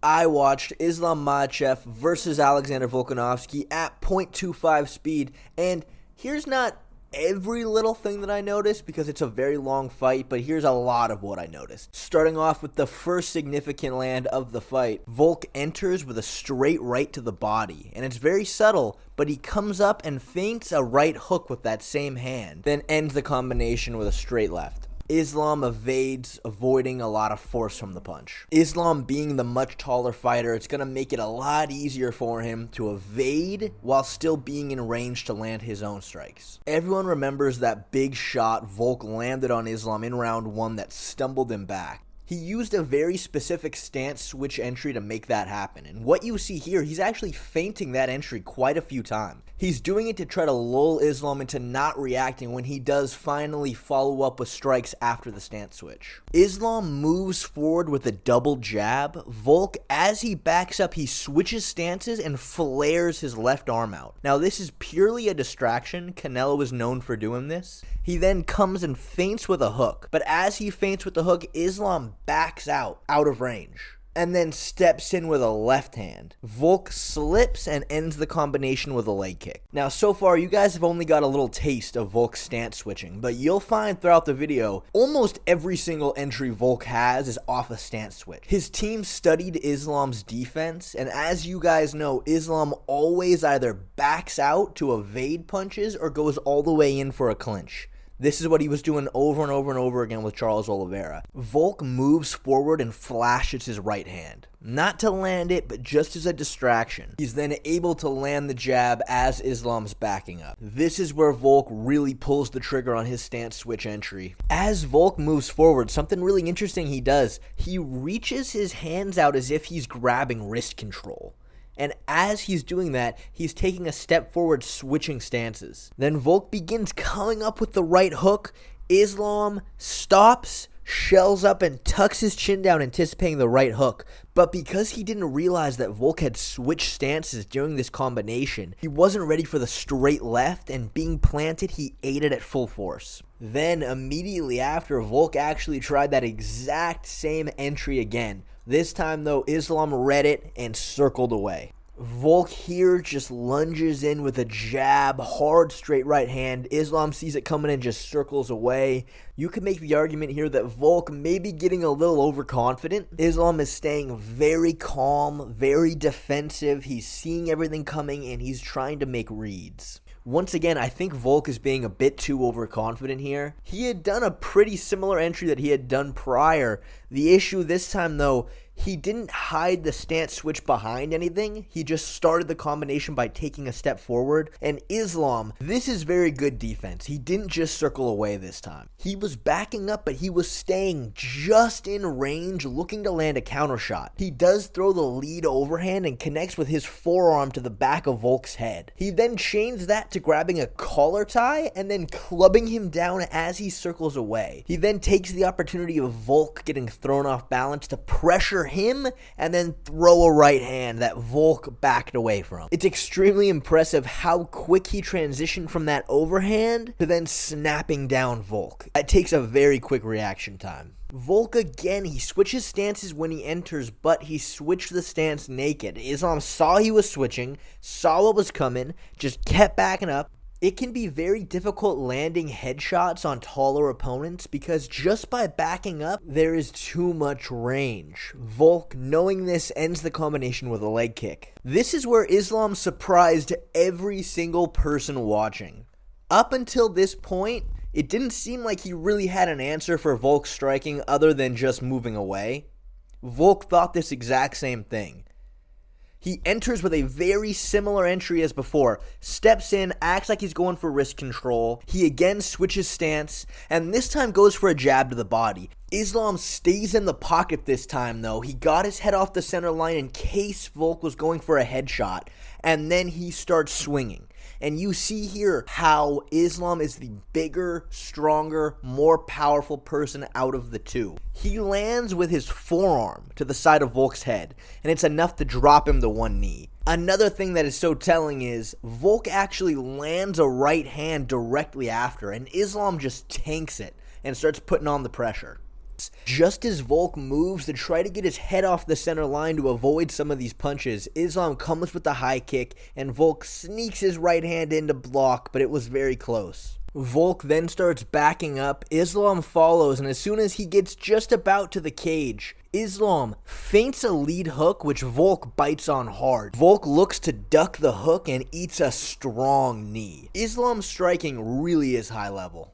I watched Islam Makhachev versus Alexander Volkanovski at .25 speed, and here's not every little thing that I noticed because it's a very long fight, but here's a lot of what I noticed. Starting off with the first significant land of the fight, Volk enters with a straight right to the body, and it's very subtle, but he comes up and feints a right hook with that same hand, then ends the combination with a straight left. Islam evades, avoiding a lot of force from the punch. Islam being the much taller fighter, it's going to make it a lot easier for him to evade while still being in range to land his own strikes. Everyone remembers that big shot Volk landed on Islam in round 1 that stumbled him back. He used a very specific stance switch entry to make that happen, and what you see here, he's actually feinting that entry quite a few times. He's doing it to try to lull Islam into not reacting when he does finally follow up with strikes after the stance switch. Islam moves forward with a double jab. Volk, as he backs up, he switches stances and flares his left arm out. Now this is purely a distraction. Canelo is known for doing this. He then comes and feints with a hook, but as he feints with the hook, Islam backs out of range, and then steps in with a left hand. Volk slips and ends the combination with a leg kick. Now, so far, you guys have only got a little taste of Volk's stance switching, but you'll find throughout the video, almost every single entry Volk has is off a stance switch. His team studied Islam's defense, and as you guys know, Islam always either backs out to evade punches or goes all the way in for a clinch. This is what he was doing over and over and over again with Charles Oliveira. Volk moves forward and flashes his right hand. Not to land it, but just as a distraction. He's then able to land the jab as Islam's backing up. This is where Volk really pulls the trigger on his stance switch entry. As Volk moves forward, something really interesting he does. He reaches his hands out as if he's grabbing wrist control. And as he's doing that, he's taking a step forward, switching stances. Then Volk begins coming up with the right hook. Islam stops, shells up, and tucks his chin down, anticipating the right hook. But because he didn't realize that Volk had switched stances during this combination, he wasn't ready for the straight left, and being planted, he ate it at full force. Then, immediately after, Volk actually tried that exact same entry again. This time, though, Islam read it and circled away. Volk here just lunges in with a jab, hard straight right hand. Islam sees it coming and just circles away. You could make the argument here that Volk may be getting a little overconfident. Islam is staying very calm, very defensive. He's seeing everything coming and he's trying to make reads. Once again, I think Volk is being a bit too overconfident here. He had done a pretty similar entry that he had done prior. The issue this time, though, he didn't hide the stance switch behind anything. He just started the combination by taking a step forward. And Islam, this is very good defense. He didn't just circle away this time. He was backing up, but he was staying just in range, looking to land a counter shot. He does throw the lead overhand and connects with his forearm to the back of Volk's head. He then chains that to grabbing a collar tie and then clubbing him down as he circles away. He then takes the opportunity of Volk getting thrown off balance to pressure him and then throw a right hand that Volk backed away from. It's extremely impressive how quick he transitioned from that overhand to then snapping down Volk. That takes a very quick reaction time. Volk again, he switches stances when he enters, but he switched the stance naked. Islam saw he was switching, saw what was coming, just kept backing up. It can be very difficult landing headshots on taller opponents because just by backing up, there is too much range. Volk, knowing this, ends the combination with a leg kick. This is where Islam surprised every single person watching. Up until this point, it didn't seem like he really had an answer for Volk striking other than just moving away. Volk thought this exact same thing. He enters with a very similar entry as before, steps in, acts like he's going for wrist control. He again switches stance, and this time goes for a jab to the body. Islam stays in the pocket this time though. He got his head off the center line in case Volk was going for a headshot, and then he starts swinging. And you see here how Islam is the bigger, stronger, more powerful person out of the two. He lands with his forearm to the side of Volk's head, and it's enough to drop him to one knee. Another thing that is so telling is Volk actually lands a right hand directly after, and Islam just tanks it and starts putting on the pressure. Just as Volk moves to try to get his head off the center line to avoid some of these punches, Islam comes with the high kick, and Volk sneaks his right hand in to block, but it was very close. Volk then starts backing up, Islam follows, and as soon as he gets just about to the cage, Islam feints a lead hook, which Volk bites on hard. Volk looks to duck the hook and eats a strong knee. Islam's striking really is high level.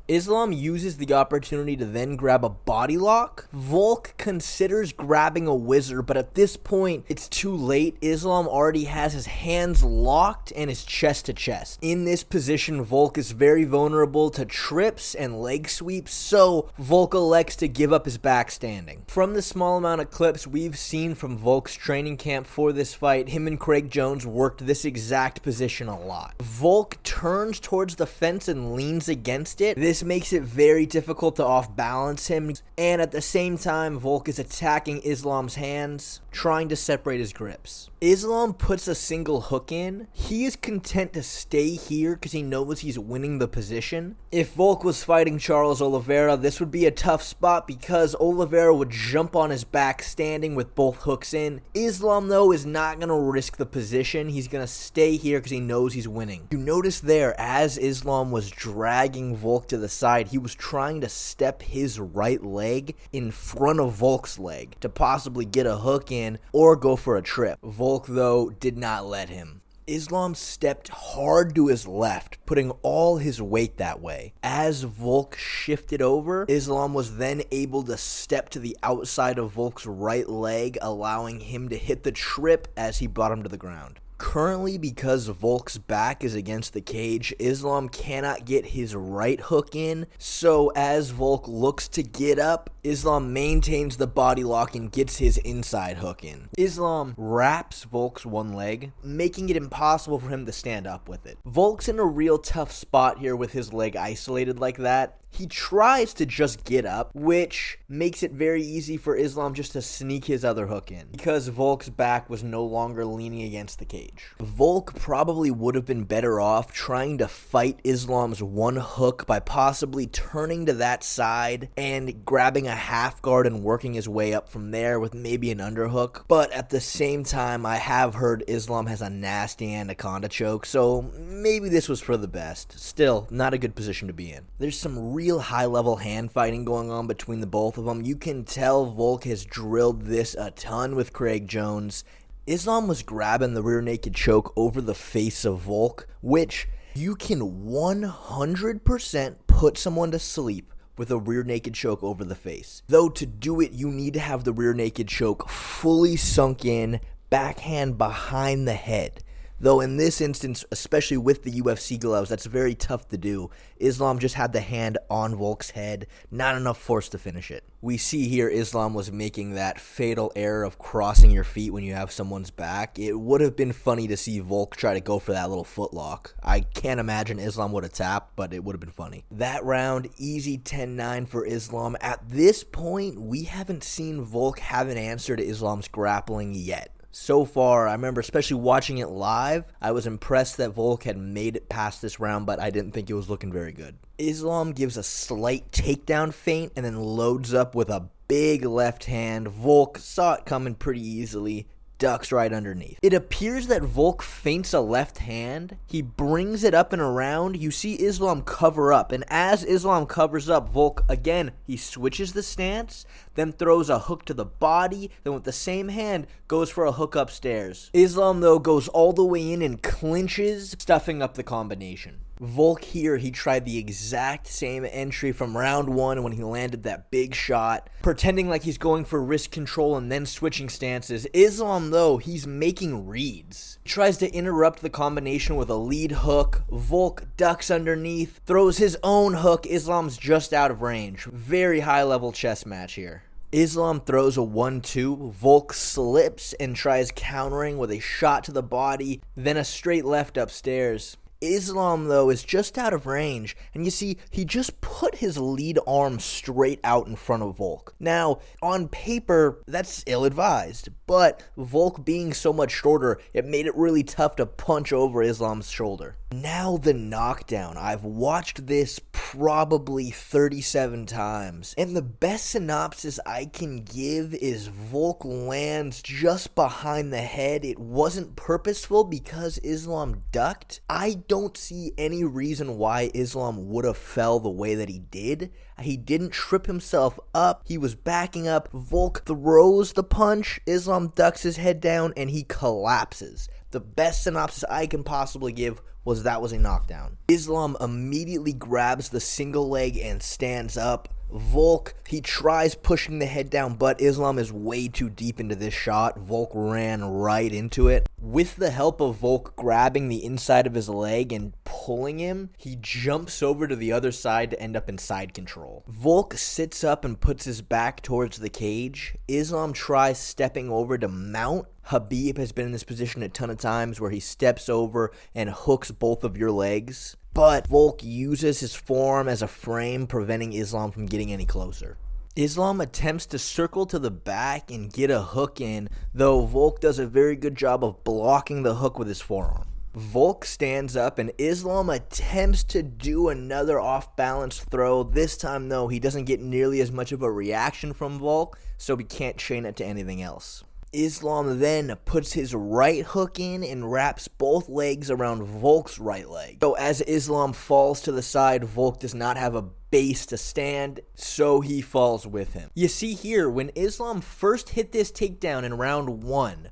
Islam uses the opportunity to then grab a body lock. Volk considers grabbing a whizzer, but at this point, it's too late. Islam already has his hands locked and his chest to chest. In this position, Volk is very vulnerable to trips and leg sweeps, so Volk elects to give up his back standing. From the small amount of clips we've seen from Volk's training camp for this fight, him and Craig Jones worked this exact position a lot. Volk turns towards the fence and leans against it. This makes it very difficult to off-balance him, and at the same time, Volk is attacking Islam's hands, trying to separate his grips. Islam puts a single hook in. He is content to stay here because he knows he's winning the position. If Volk was fighting Charles Oliveira, this would be a tough spot because Oliveira would jump on his back standing with both hooks in. Islam, though, is not going to risk the position. He's going to stay here because he knows he's winning. You notice there, as Islam was dragging Volk to the side, he was trying to step his right leg in front of Volk's leg to possibly get a hook in or go for a trip. Volk, though, did not let him. Islam stepped hard to his left, putting all his weight that way. As Volk shifted over, Islam was then able to step to the outside of Volk's right leg, allowing him to hit the trip as he brought him to the ground. Currently, because Volk's back is against the cage, Islam cannot get his right hook in, so as Volk looks to get up, Islam maintains the body lock and gets his inside hook in. Islam wraps Volk's one leg, making it impossible for him to stand up with it. Volk's in a real tough spot here with his leg isolated like that. He tries to just get up, which makes it very easy for Islam just to sneak his other hook in, because Volk's back was no longer leaning against the cage. Volk probably would have been better off trying to fight Islam's one hook by possibly turning to that side and grabbing a half guard and working his way up from there with maybe an underhook. But at the same time, I have heard Islam has a nasty anaconda choke, so maybe this was for the best. Still, not a good position to be in. There's some real high-level hand fighting going on between the both of them. You can tell Volk has drilled this a ton with Craig Jones. Islam was grabbing the rear naked choke over the face of Volk, which you can 100% put someone to sleep with a rear naked choke over the face. Though to do it, you need to have the rear naked choke fully sunk in, backhand behind the head. Though in this instance, especially with the UFC gloves, that's very tough to do. Islam just had the hand on Volk's head, not enough force to finish it. We see here Islam was making that fatal error of crossing your feet when you have someone's back. It would have been funny to see Volk try to go for that little footlock. I can't imagine Islam would have tapped, but it would have been funny. That round, easy 10-9 for Islam. At this point, we haven't seen Volk have an answer to Islam's grappling yet. So far, I remember especially watching it live, I was impressed that Volk had made it past this round, but I didn't think it was looking very good. Islam gives a slight takedown feint and then loads up with a big left hand. Volk saw it coming pretty easily, ducks right underneath. It appears that Volk feints a left hand. He brings it up and around. You see Islam cover up, and as Islam covers up, Volk, again, he switches the stance, then throws a hook to the body, then with the same hand, goes for a hook upstairs. Islam, though, goes all the way in and clinches, stuffing up the combination. Volk here, he tried the exact same entry from round one when he landed that big shot, pretending like he's going for wrist control and then switching stances. Islam, though, he's making reads. He tries to interrupt the combination with a lead hook. Volk ducks underneath, throws his own hook. Islam's just out of range. Very high-level chess match here. Islam throws a 1-2, Volk slips and tries countering with a shot to the body, then a straight left upstairs. Islam, though, is just out of range, and you see, he just put his lead arm straight out in front of Volk. Now, on paper, that's ill-advised, but Volk being so much shorter, it made it really tough to punch over Islam's shoulder. Now the knockdown. I've watched this probably 37 times, and the best synopsis I can give is Volk lands just behind the head. It wasn't purposeful because Islam ducked. I don't see any reason why Islam would have fell the way that he did. He didn't trip himself up. He was backing up. Volk throws the punch. Islam ducks his head down and he collapses. The best synopsis I can possibly give was that was a knockdown. Islam immediately grabs the single leg and stands up. Volk, he tries pushing the head down, but Islam is way too deep into this shot. Volk ran right into it. With the help of Volk grabbing the inside of his leg and pulling him, he jumps over to the other side to end up in side control. Volk sits up and puts his back towards the cage. Islam tries stepping over to mount. Khabib has been in this position a ton of times where he steps over and hooks both of your legs. But Volk uses his forearm as a frame, preventing Islam from getting any closer. Islam attempts to circle to the back and get a hook in, though Volk does a very good job of blocking the hook with his forearm. Volk stands up and Islam attempts to do another off-balance throw. This time, though, he doesn't get nearly as much of a reaction from Volk, so he can't chain it to anything else. Islam then puts his right hook in and wraps both legs around Volk's right leg. So as Islam falls to the side, Volk does not have a base to stand, so he falls with him. You see here, when Islam first hit this takedown in round 1,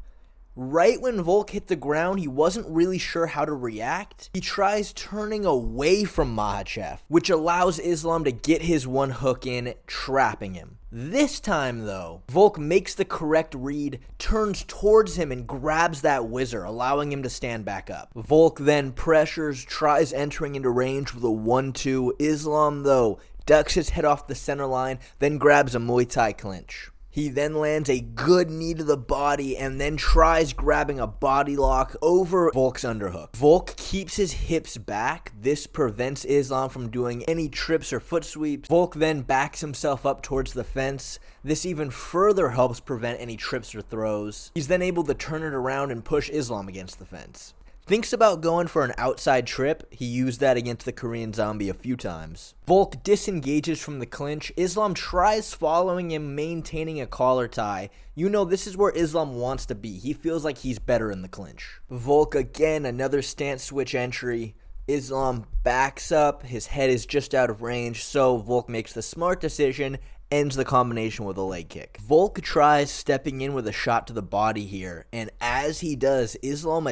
right when Volk hit the ground, he wasn't really sure how to react. He tries turning away from Makhachev, which allows Islam to get his one hook in, trapping him. This time, though, Volk makes the correct read, turns towards him, and grabs that whizzer, allowing him to stand back up. Volk then pressures, tries entering into range with a 1-2. Islam, though, ducks his head off the center line, then grabs a Muay Thai clinch. He then lands a good knee to the body and then tries grabbing a body lock over Volk's underhook. Volk keeps his hips back. This prevents Islam from doing any trips or foot sweeps. Volk then backs himself up towards the fence. This even further helps prevent any trips or throws. He's then able to turn it around and push Islam against the fence. Thinks about going for an outside trip. He used that against the Korean Zombie a few times. Volk disengages from the clinch. Islam tries following him, maintaining a collar tie. You know, this is where Islam wants to be. He feels like he's better in the clinch. Volk again, another stance switch entry. Islam backs up. His head is just out of range, so Volk makes the smart decision, ends the combination with a leg kick. Volk tries stepping in with a shot to the body here, and as he does, Islam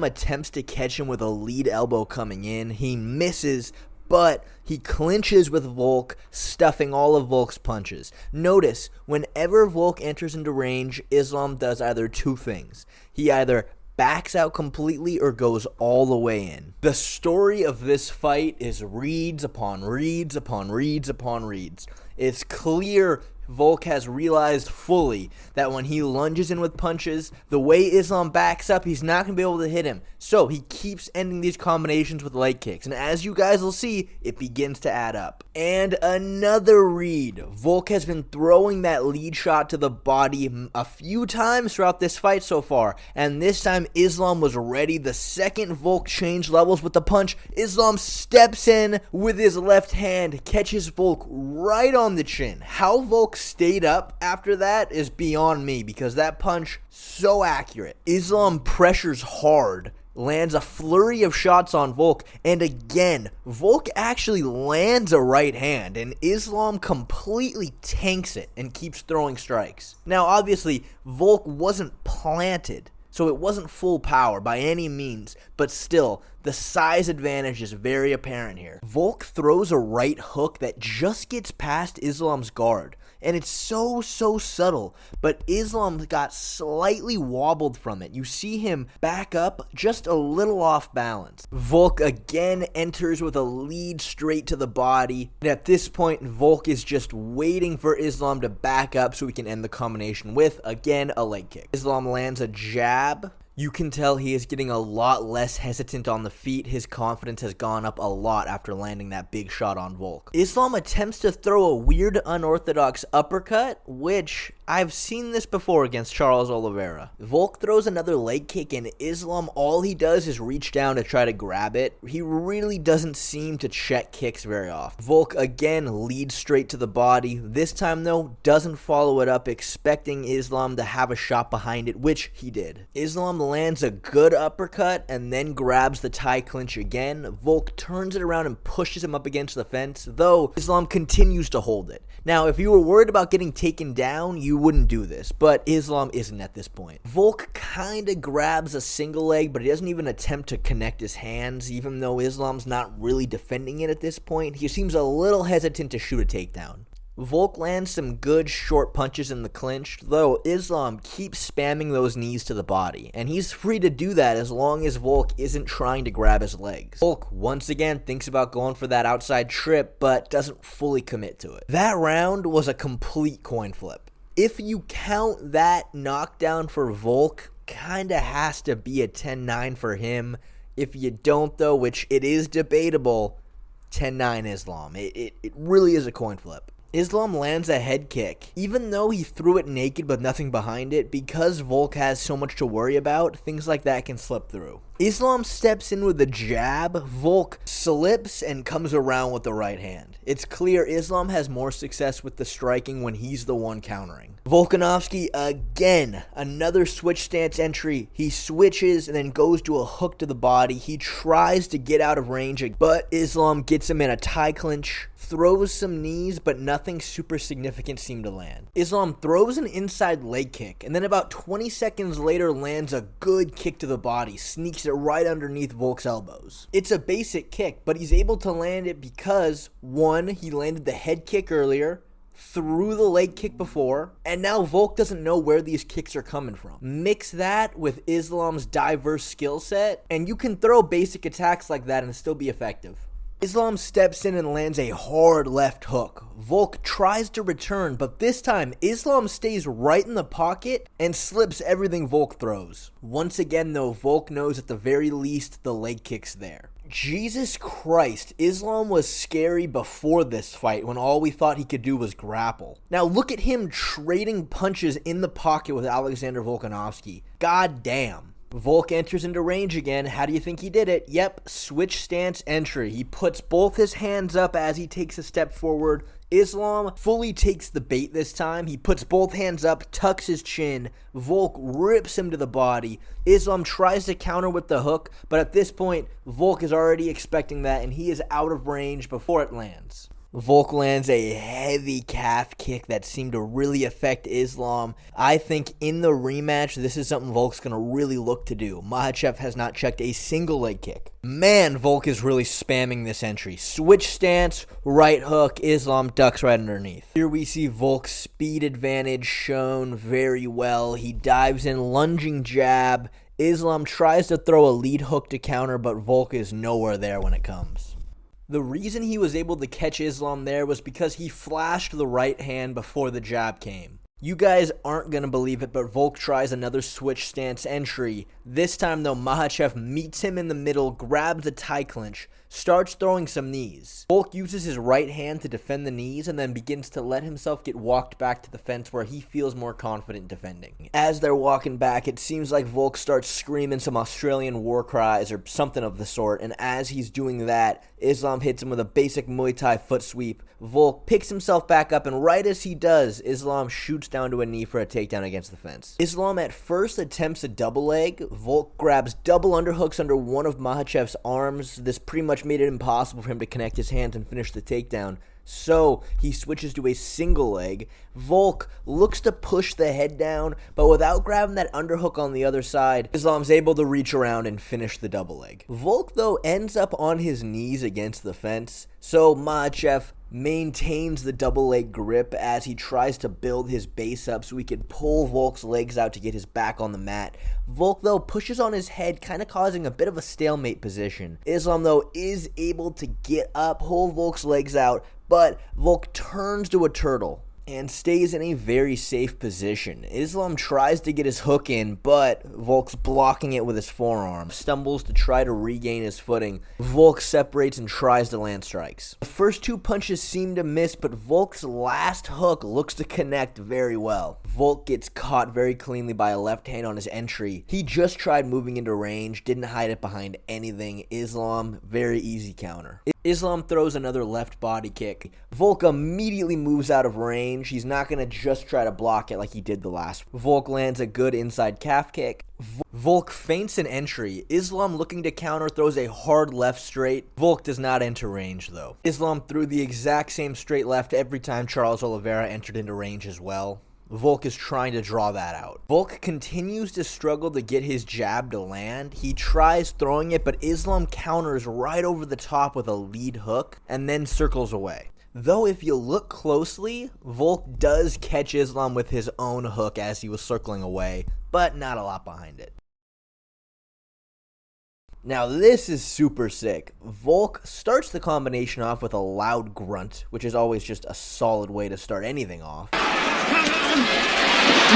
attempts to catch him with a lead elbow coming in. He misses, but he clinches with Volk, stuffing all of Volk's punches. Notice, whenever Volk enters into range, Islam does either two things. He either backs out completely or goes all the way in. The story of this fight is reads upon reads upon reads upon reads. It's clear Volk has realized fully that when he lunges in with punches, the way Islam backs up, he's not going to be able to hit him. So he keeps ending these combinations with leg kicks. And as you guys will see, it begins to add up. And another read. Volk has been throwing that lead shot to the body a few times throughout this fight so far. And this time, Islam was ready. The second Volk changed levels with the punch, Islam steps in with his left hand, catches Volk right on the chin. How Volk stayed up after that is beyond me, because that punch, so accurate. Islam pressures hard, lands a flurry of shots on Volk, and again, Volk actually lands a right hand, and Islam completely tanks it and keeps throwing strikes. Now, obviously, Volk wasn't planted, so it wasn't full power by any means, but still, the size advantage is very apparent here. Volk throws a right hook that just gets past Islam's guard, and it's so subtle, but Islam got slightly wobbled from it. You see him back up just a little off balance. Volk again enters with a lead straight to the body, and at this point, Volk is just waiting for Islam to back up so he can end the combination with, again, a leg kick. Islam lands a jab. You can tell he is getting a lot less hesitant on the feet. His confidence has gone up a lot after landing that big shot on Volk. Islam attempts to throw a weird unorthodox uppercut, which I've seen this before against Charles Oliveira. Volk throws another leg kick, and Islam, all he does is reach down to try to grab it. He really doesn't seem to check kicks very often. Volk again leads straight to the body. This time, though, doesn't follow it up, expecting Islam to have a shot behind it, which he did. Islam lands a good uppercut and then grabs the tie clinch again. Volk turns it around and pushes him up against the fence, though Islam continues to hold it. Now, if you were worried about getting taken down, you wouldn't do this, but Islam isn't at this point. Volk kinda grabs a single leg, but he doesn't even attempt to connect his hands, even though Islam's not really defending it at this point. He seems a little hesitant to shoot a takedown. Volk lands some good short punches in the clinch, though Islam keeps spamming those knees to the body, and he's free to do that as long as Volk isn't trying to grab his legs. Volk once again thinks about going for that outside trip, but doesn't fully commit to it. That round was a complete coin flip. If you count that knockdown for Volk, kinda has to be a 10-9 for him. If you don't, though, which it is debatable, 10-9 Islam. It really is a coin flip. Islam lands a head kick. Even though he threw it naked with nothing behind it, because Volk has so much to worry about, things like that can slip through. Islam steps in with a jab. Volk slips and comes around with the right hand. It's clear Islam has more success with the striking when he's the one countering. Volkanovski again, another switch stance entry. He switches and then goes to a hook to the body. He tries to get out of range, but Islam gets him in a tie clinch, throws some knees, but nothing super significant seemed to land. Islam throws an inside leg kick, and then about 20 seconds later lands a good kick to the body, sneaks it right underneath Volk's elbows. It's a basic kick, but he's able to land it because, one, he landed the head kick earlier, threw the leg kick before, and now Volk doesn't know where these kicks are coming from. Mix that with Islam's diverse skill set, and you can throw basic attacks like that and still be effective. Islam steps in and lands a hard left hook. Volk tries to return, but this time Islam stays right in the pocket and slips everything Volk throws. Once again, though, Volk knows at the very least the leg kick's there. Jesus Christ, Islam was scary before this fight when all we thought he could do was grapple. Now look at him trading punches in the pocket with Alexander Volkanovski. God damn. Volk enters into range again. How do you think he did it? Yep, switch stance entry. He puts both his hands up as he takes a step forward. Islam fully takes the bait this time. He puts both hands up, tucks his chin. Volk rips him to the body. Islam tries to counter with the hook, but at this point, Volk is already expecting that, and he is out of range before it lands. Volk lands a heavy calf kick that seemed to really affect Islam. I think in the rematch, this is something Volk's going to really look to do. Makhachev has not checked a single leg kick. Man, Volk is really spamming this entry. Switch stance, right hook, Islam ducks right underneath. Here we see Volk's speed advantage shown very well. He dives in, lunging jab. Islam tries to throw a lead hook to counter, but Volk is nowhere there when it comes. The reason he was able to catch Islam there was because he flashed the right hand before the jab came. You guys aren't going to believe it, but Volk tries another switch stance entry. This time, though, Makhachev meets him in the middle, grabs a tie clinch, starts throwing some knees. Volk uses his right hand to defend the knees and then begins to let himself get walked back to the fence where he feels more confident defending. As they're walking back, it seems like Volk starts screaming some Australian war cries or something of the sort, and as he's doing that, Islam hits him with a basic Muay Thai foot sweep. Volk picks himself back up, and right as he does, Islam shoots down to a knee for a takedown against the fence. Islam at first attempts a double leg. Volk grabs double underhooks under one of Makhachev's arms. This pretty much made it impossible for him to connect his hands and finish the takedown. So he switches to a single leg. Volk looks to push the head down, but without grabbing that underhook on the other side, Islam's able to reach around and finish the double leg. Volk, though, ends up on his knees against the fence, so Makhachev maintains the double leg grip as he tries to build his base up so he can pull Volk's legs out to get his back on the mat. Volk, though, pushes on his head, kind of causing a bit of a stalemate position. Islam, though, is able to get up, pull Volk's legs out, but Volk turns to a turtle. and stays in a very safe position. Islam tries to get his hook in, but Volk's blocking it with his forearm. Stumbles to try to regain his footing. Volk separates and tries to land strikes. The first two punches seem to miss, but Volk's last hook looks to connect very well. Volk gets caught very cleanly by a left hand on his entry. He just tried moving into range, didn't hide it behind anything. Islam, very easy counter. Islam throws another left body kick. Volk immediately moves out of range. He's not going to just try to block it like he did the last. Volk lands a good inside calf kick. Volk feints an entry. Islam, looking to counter, throws a hard left straight. Volk does not enter range though. Islam threw the exact same straight left every time Charles Oliveira entered into range as well. Volk is trying to draw that out. Volk continues to struggle to get his jab to land. He tries throwing it, but Islam counters right over the top with a lead hook and then circles away. Though if you look closely, Volk does catch Islam with his own hook as he was circling away, but not a lot behind it. Now this is super sick. Volk starts the combination off with a loud grunt, which is always just a solid way to start anything off.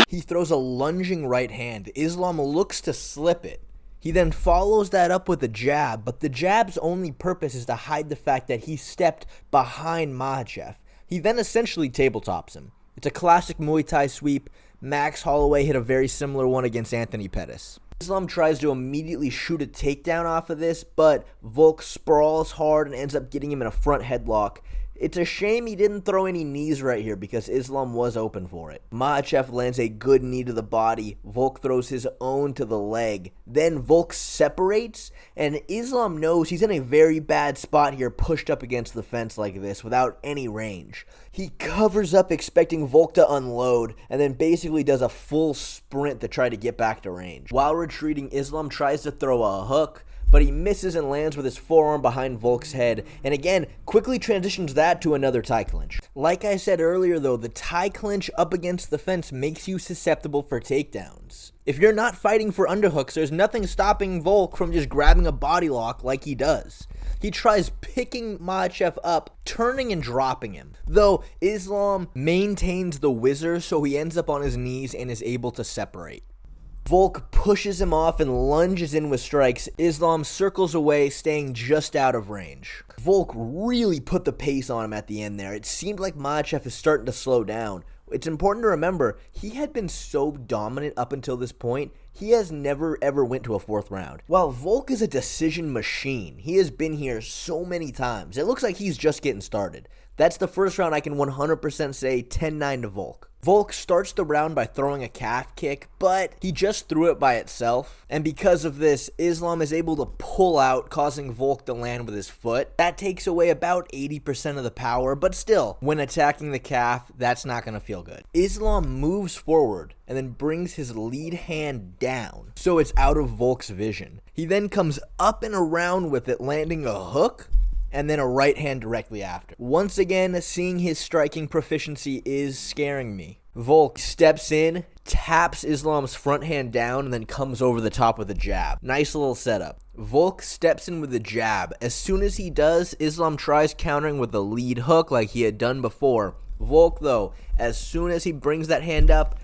He throws a lunging right hand. Islam looks to slip it. He then follows that up with a jab, but the jab's only purpose is to hide the fact that he stepped behind Makhachev. He then essentially tabletops him. It's a classic Muay Thai sweep. Max Holloway hit a very similar one against Anthony Pettis. Islam tries to immediately shoot a takedown off of this, but Volk sprawls hard and ends up getting him in a front headlock. It's a shame he didn't throw any knees right here because Islam was open for it. Makhachev lands a good knee to the body. Volk throws his own to the leg. Then Volk separates, and Islam knows he's in a very bad spot here, pushed up against the fence like this without any range. He covers up expecting Volk to unload, and then basically does a full sprint to try to get back to range. While retreating, Islam tries to throw a hook, but he misses and lands with his forearm behind Volk's head, and again, quickly transitions that to another tie clinch. Like I said earlier though, the tie clinch up against the fence makes you susceptible for takedowns. If you're not fighting for underhooks, there's nothing stopping Volk from just grabbing a body lock like he does. He tries picking Makhachev up, turning and dropping him. Though Islam maintains the whizzer, so he ends up on his knees and is able to separate. Volk pushes him off and lunges in with strikes. Islam circles away, staying just out of range. Volk really put the pace on him at the end there. It seemed like Makhachev is starting to slow down. It's important to remember, he had been so dominant up until this point, he has never ever went to a fourth round. While Volk is a decision machine, he has been here so many times. It looks like he's just getting started. That's the first round I can 100% say 10-9 to Volk. Volk starts the round by throwing a calf kick, but he just threw it by itself. And because of this, Islam is able to pull out, causing Volk to land with his foot. That takes away about 80% of the power, but still, when attacking the calf, that's not going to feel good. Islam moves forward and then brings his lead hand down, so it's out of Volk's vision. He then comes up and around with it, landing a hook, and then a right hand directly after. Once again, seeing his striking proficiency is scaring me. Volk steps in, taps Islam's front hand down, and then comes over the top with a jab. Nice little setup. Volk steps in with a jab. As soon as he does, Islam tries countering with a lead hook like he had done before. Volk, though, as soon as he brings that hand up,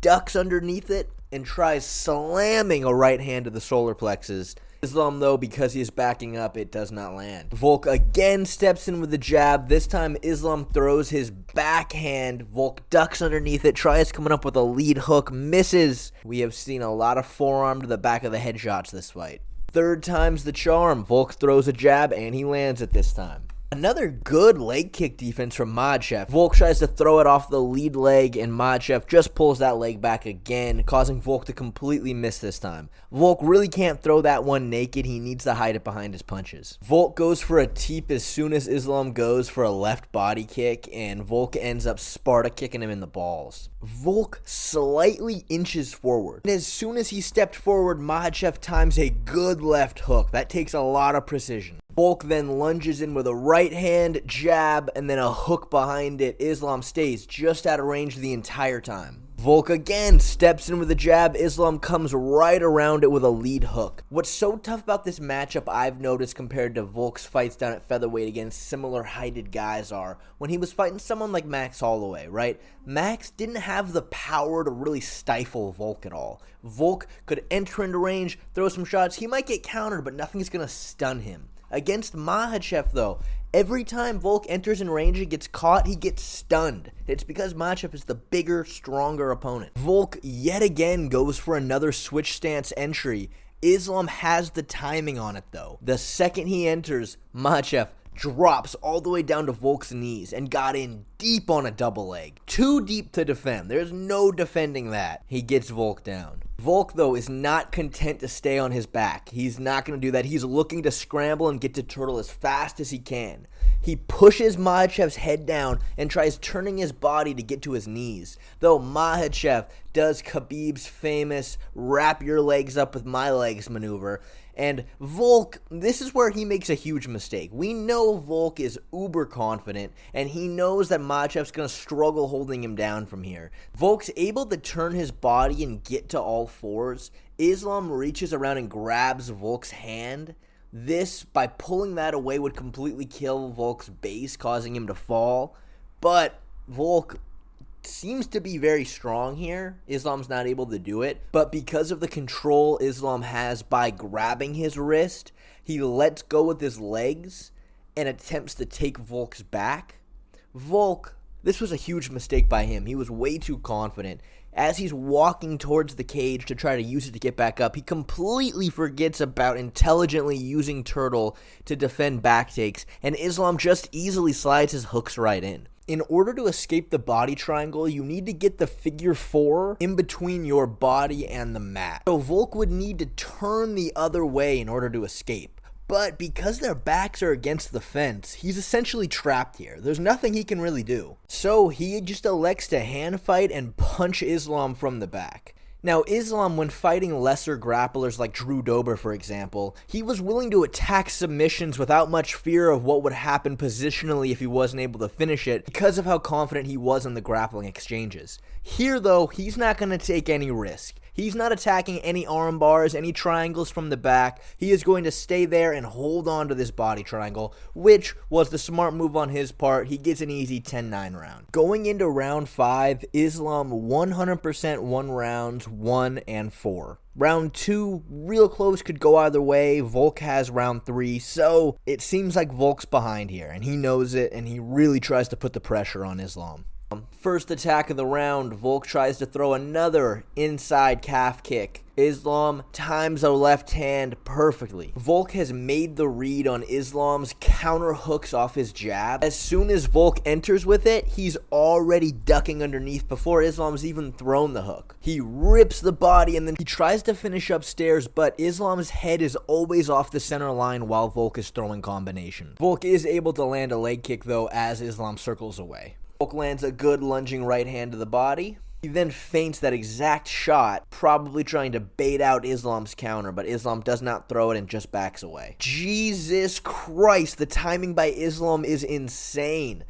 ducks underneath it and tries slamming a right hand to the solar plexus. Islam, though, because he is backing up, it does not land. Volk again steps in with the jab. This time, Islam throws his backhand. Volk ducks underneath it, tries coming up with a lead hook, misses. We have seen a lot of forearm to the back of the head shots this fight. Third time's the charm. Volk throws a jab, and he lands it this time. Another good leg kick defense from Makhachev. Volk tries to throw it off the lead leg, and Makhachev just pulls that leg back again, causing Volk to completely miss this time. Volk really can't throw that one naked. He needs to hide it behind his punches. Volk goes for a teep as soon as Islam goes for a left body kick, and Volk ends up Sparta kicking him in the balls. Volk slightly inches forward, and as soon as he stepped forward, Makhachev times a good left hook. That takes a lot of precision. Volk then lunges in with a right hand, jab, and then a hook behind it. Islam stays just out of range the entire time. Volk again steps in with a jab. Islam comes right around it with a lead hook. What's so tough about this matchup I've noticed compared to Volk's fights down at featherweight against similar heighted guys are when he was fighting someone like Max Holloway, right? Max didn't have the power to really stifle Volk at all. Volk could enter into range, throw some shots. He might get countered, but nothing's going to stun him. Against Makhachev, though, every time Volk enters in range and gets caught, he gets stunned. It's because Makhachev is the bigger, stronger opponent. Volk yet again goes for another switch stance entry. Islam has the timing on it, though. The second he enters, Makhachev drops all the way down to Volk's knees and got in deep on a double leg. Too deep to defend. There's no defending that. He gets Volk down. Volk, though, is not content to stay on his back. He's not going to do that. He's looking to scramble and get to turtle as fast as he can. He pushes Makhachev's head down and tries turning his body to get to his knees. Though Makhachev does Khabib's famous wrap your legs up with my legs maneuver. And Volk, this is where he makes a huge mistake. We know Volk is uber confident, and he knows that Makhachev's going to struggle holding him down from here. Volk's able to turn his body and get to all fours. Islam reaches around and grabs Volk's hand. This, by pulling that away, would completely kill Volk's base, causing him to fall. But Volk seems to be very strong here. Islam's not able to do it, but because of the control Islam has by grabbing his wrist, he lets go with his legs and attempts to take Volk's back. Volk, this was a huge mistake by him. He was way too confident. As he's walking towards the cage to try to use it to get back up, he completely forgets about intelligently using turtle to defend back takes, and Islam just easily slides his hooks right in. In order to escape the body triangle, you need to get the figure four in between your body and the mat. So Volk would need to turn the other way in order to escape. But because their backs are against the fence, he's essentially trapped here. There's nothing he can really do. So he just elects to hand fight and punch Islam from the back. Now, Islam, when fighting lesser grapplers like Drew Dober, for example, he was willing to attack submissions without much fear of what would happen positionally if he wasn't able to finish it because of how confident he was in the grappling exchanges. Here, though, he's not going to take any risk. He's not attacking any arm bars, any triangles from the back. He is going to stay there and hold on to this body triangle, which was the smart move on his part. He gets an easy 10-9 round. Going into round 5, Islam 100% won rounds 1 and 4. Round 2, real close, could go either way. Volk has round 3, so it seems like Volk's behind here, and he knows it, and he really tries to put the pressure on Islam. First attack of the round, Volk tries to throw another inside calf kick. Islam times a left hand perfectly. Volk has made the read on Islam's counter hooks off his jab. As soon as Volk enters with it, he's already ducking underneath before Islam's even thrown the hook. He rips the body and then he tries to finish upstairs, but Islam's head is always off the center line while Volk is throwing combination. Volk is able to land a leg kick though as Islam circles away. Volk lands a good lunging right hand to the body. He then feints that exact shot, probably trying to bait out Islam's counter, but Islam does not throw it and just backs away. Jesus Christ, the timing by Islam is insane.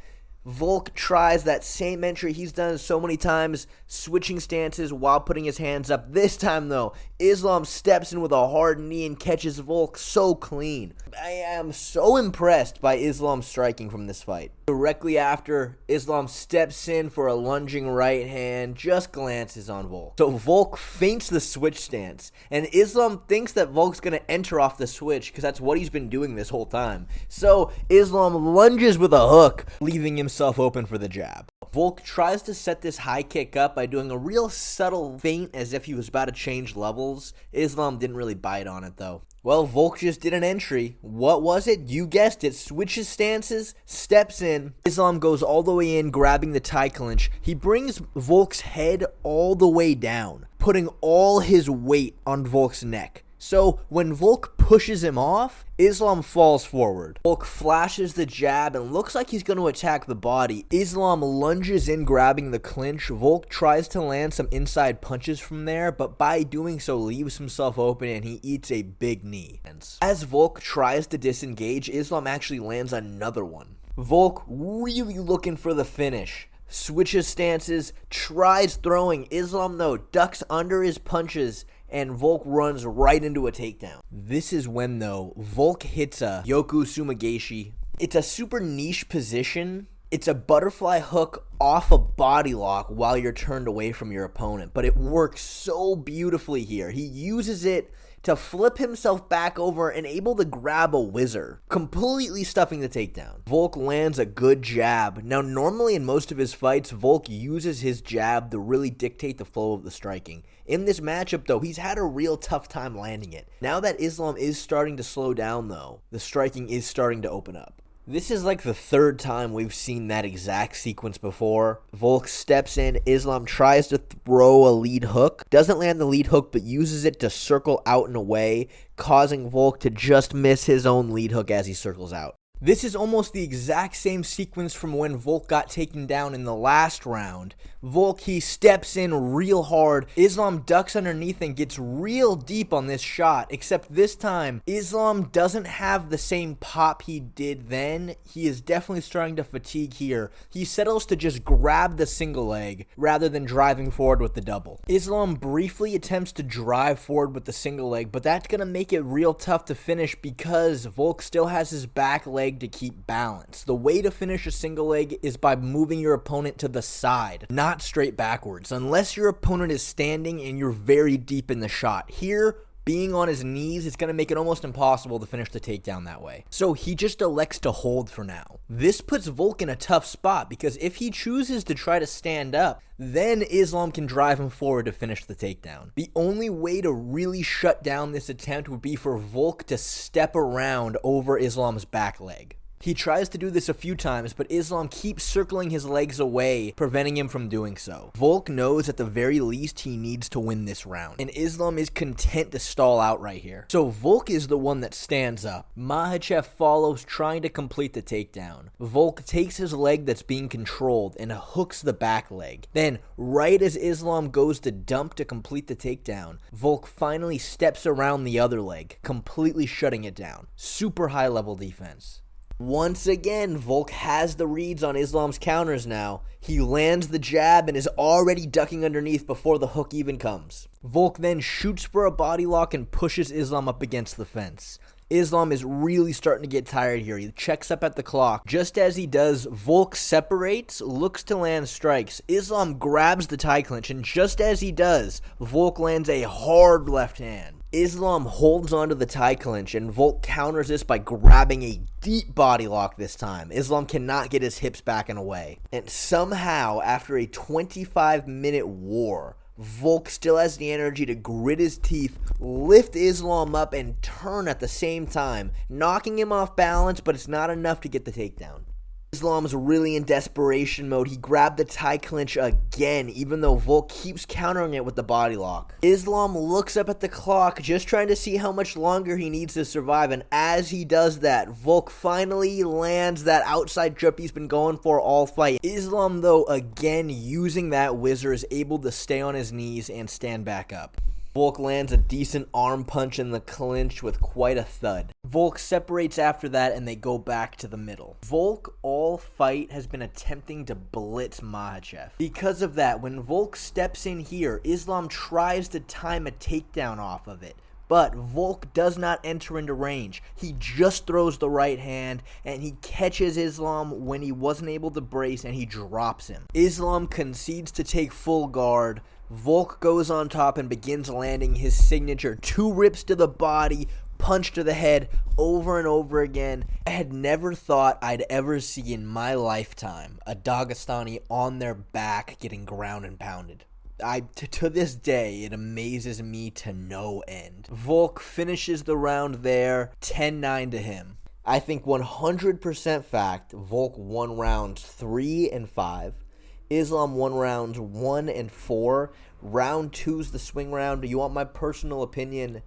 Volk tries that same entry he's done so many times, switching stances while putting his hands up. This time, though, Islam steps in with a hard knee and catches Volk so clean. I am so impressed by Islam's striking from this fight. Directly after, Islam steps in for a lunging right hand, just glances on Volk. So Volk feints the switch stance, and Islam thinks that Volk's going to enter off the switch because that's what he's been doing this whole time. So Islam lunges with a hook, leaving himself open for the jab. Volk tries to set this high kick up by doing a real subtle feint as if he was about to change levels. Islam didn't really bite on it though. Well, Volk just did an entry. What was it? You guessed it. Switches stances, steps in. Islam goes all the way in, grabbing the tie clinch. He brings Volk's head all the way down, putting all his weight on Volk's neck. So when Volk pushes him off, Islam falls forward. Volk flashes the jab and looks like he's going to attack the body. Islam lunges in, grabbing the clinch. Volk tries to land some inside punches from there, but by doing so leaves himself open and he eats a big knee. As Volk tries to disengage, Islam actually lands another one. Volk really looking for the finish. switches stances, tries throwing. Islam, though, ducks under his punches, and Volk runs right into a takedown. This is when, though, Volk hits a Yoku Sumigaeshi. It's a super niche position. It's a butterfly hook off a body lock while you're turned away from your opponent, but it works so beautifully here. He uses it to flip himself back over and able to grab a whizzer, completely stuffing the takedown. Volk lands a good jab. Now, normally in most of his fights, Volk uses his jab to really dictate the flow of the striking. In this matchup, though, he's had a real tough time landing it. Now that Islam is starting to slow down, though, the striking is starting to open up. This is like the third time we've seen that exact sequence before. Volk steps in, Islam tries to throw a lead hook, doesn't land the lead hook, but uses it to circle out and away, causing Volk to just miss his own lead hook as he circles out. This is almost the exact same sequence from when Volk got taken down in the last round. Volk, he steps in real hard. Islam ducks underneath and gets real deep on this shot, except this time, Islam doesn't have the same pop he did then. He is definitely starting to fatigue here. He settles to just grab the single leg rather than driving forward with the double. Islam briefly attempts to drive forward with the single leg, but that's going to make it real tough to finish because Volk still has his back leg to keep balance. The way to finish a single leg is by moving your opponent to the side, not straight backwards, unless your opponent is standing and you're very deep in the shot. Here, being on his knees is going to make it almost impossible to finish the takedown that way. So he just elects to hold for now. This puts Volk in a tough spot because if he chooses to try to stand up, then Islam can drive him forward to finish the takedown. The only way to really shut down this attempt would be for Volk to step around over Islam's back leg. He tries to do this a few times, but Islam keeps circling his legs away, preventing him from doing so. Volk knows at the very least he needs to win this round, and Islam is content to stall out right here. So Volk is the one that stands up. Makhachev follows, trying to complete the takedown. Volk takes his leg that's being controlled and hooks the back leg. Then, right as Islam goes to dump to complete the takedown, Volk finally steps around the other leg, completely shutting it down. Super high level defense. Once again, Volk has the reads on Islam's counters now. He lands the jab and is already ducking underneath before the hook even comes. Volk then shoots for a body lock and pushes Islam up against the fence. Islam is really starting to get tired here. He checks up at the clock. Just as he does, Volk separates, looks to land strikes. Islam grabs the tie clinch, and just as he does, Volk lands a hard left hand. Islam holds onto the tie clinch, and Volk counters this by grabbing a deep body lock this time. Islam cannot get his hips back and away. And somehow, after a 25-minute war, Volk still has the energy to grit his teeth, lift Islam up, and turn at the same time, knocking him off balance, but it's not enough to get the takedown. Islam's really in desperation mode. He grabbed the tie clinch again, even though Volk keeps countering it with the body lock. Islam looks up at the clock, just trying to see how much longer he needs to survive, and as he does that, Volk finally lands that outside trip he's been going for all fight. Islam, though, again using that whizzer, is able to stay on his knees and stand back up. Volk lands a decent arm punch in the clinch with quite a thud. Volk separates after that and they go back to the middle. Volk all fight has been attempting to blitz Makhachev. Because of that, when Volk steps in here, Islam tries to time a takedown off of it. But Volk does not enter into range. He just throws the right hand and he catches Islam when he wasn't able to brace and he drops him. Islam concedes to take full guard. Volk goes on top and begins landing his signature 2 rips to the body, punch to the head over and over again. I had never thought I'd ever see in my lifetime a Dagestani on their back getting ground and pounded. To this day, it amazes me to no end. Volk finishes the round there, 10-9 to him. I think 100% fact, Volk won rounds 3 and 5. Islam won rounds 1 and 4. Round 2's the swing round. Do you want my personal opinion?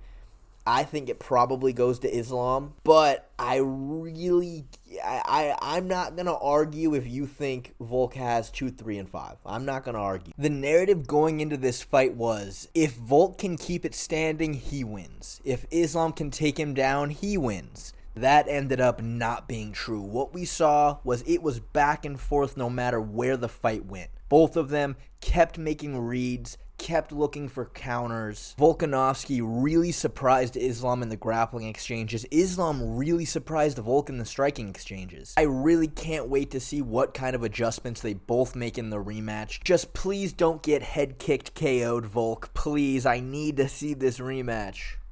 I think it probably goes to Islam, but I'm not going to argue if you think Volk has 2, 3, and 5. I'm not going to argue. The narrative going into this fight was, if Volk can keep it standing, he wins. If Islam can take him down, he wins. That ended up not being true. What we saw was it was back and forth no matter where the fight went. Both of them kept making reads, kept looking for counters. Volkanovski really surprised Islam in the grappling exchanges. Islam really surprised Volk in the striking exchanges. I really can't wait to see what kind of adjustments they both make in the rematch. Just please don't get head kicked KO'd, Volk. Please, I need to see this rematch.